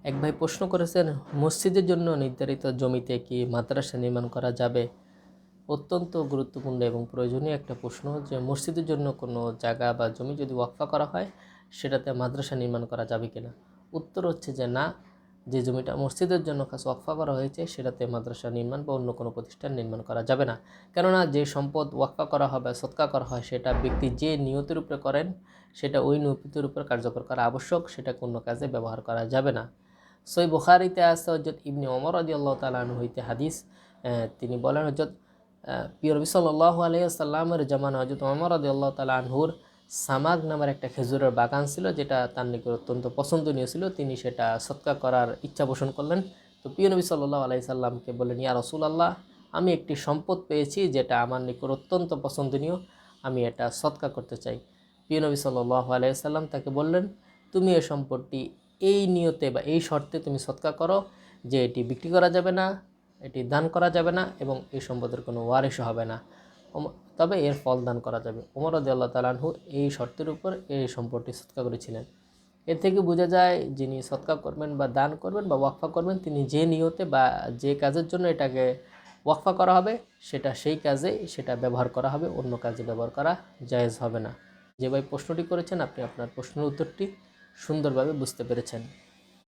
এক ভাই প্রশ্ন করেছেন, মসজিদের জন্য নির্ধারিত জমিতে কি মাদ্রাসা নির্মাণ করা যাবে? অত্যন্ত গুরুত্বপূর্ণ এবং প্রয়োজনীয় একটা প্রশ্ন, যে মসজিদের জন্য কোনো জায়গা বা জমি যদি ওয়াকফা করা হয় সেটাতে মাদ্রাসা নির্মাণ করা যাবে কিনা। উত্তর হচ্ছে যে না, যে জমিটা মসজিদের জন্য খাস ওয়াকফা করা হয়েছে সেটাতে মাদ্রাসা নির্মাণ বা অন্য কোনো প্রতিষ্ঠান নির্মাণ করা যাবে না। কেননা যে সম্পদ ওয়াকফা করা হয় বা সদকা করা হয় সেটা ব্যক্তি যে নিয়তের উপরে করেন সেটা ওই নিয়তের উপর কার্যকর করা আবশ্যক, সেটা কোনো কাজে ব্যবহার করা যাবে না। সই বুখারীতে আছে হযরত ইবনে ওমর রাদিয়াল্লাহু তাআলা আনহু হইতে হাদিস, তিনি বলেন, হযরত প্রিয় নবী সাল্লাল্লাহু আলাইহি ওয়াসাল্লামের জামানায় হযরত ওমর রাদিয়াল্লাহু তাআলা আনহুর সামাগ নামের একটা খেজুরের বাগান ছিল, যেটা তার নিকট অত্যন্ত পছন্দনীয় ছিল। তিনি সেটা সদকা করার ইচ্ছা পোষণ করলেন। তো প্রিয় নবী সাল্লাল্লাহু আলাইহি সাল্লামকে বললেন, ইয়া রাসূলুল্লাহ, আমি একটি সম্পদ পেয়েছি যেটা আমার নিকট অত্যন্ত পছন্দনীয়, আমি এটা সদকা করতে চাই। প্রিয় নবী সাল্লাল্লাহু আলাইহি সাল্লাম তাকে বললেন, তুমি এই সম্পদটি এই নিয়তে বা এই শর্তে তুমি সদকা করো যে এটি বিক্রি করা যাবে না, এটি দান করা যাবে না এবং এই সম্পদের কোনো ওয়ারিশও হবে না, তবে এর ফল দান করা যাবে। ওমর রাদিয়াল্লাহু তাআলা আনহু এই শর্তের উপর এই সম্পদটি সদকা করেছিলেন। এর থেকে বোঝা যায়, যিনি সদকা করবেন বা দান করবেন বা ওয়াকফা করবেন, তিনি যে নিয়তে বা যে কাজের জন্য এটাকে ওয়াকফা করা হবে সেটা সেই কাজে সেটা ব্যবহার করা হবে, অন্য কাজে ব্যবহার করা জায়েজ হবে না। যে ভাই প্রশ্নটি করেছেন, আপনি আপনার প্রশ্নের উত্তরটি সুন্দরভাবে বুঝতে পেরেছেন।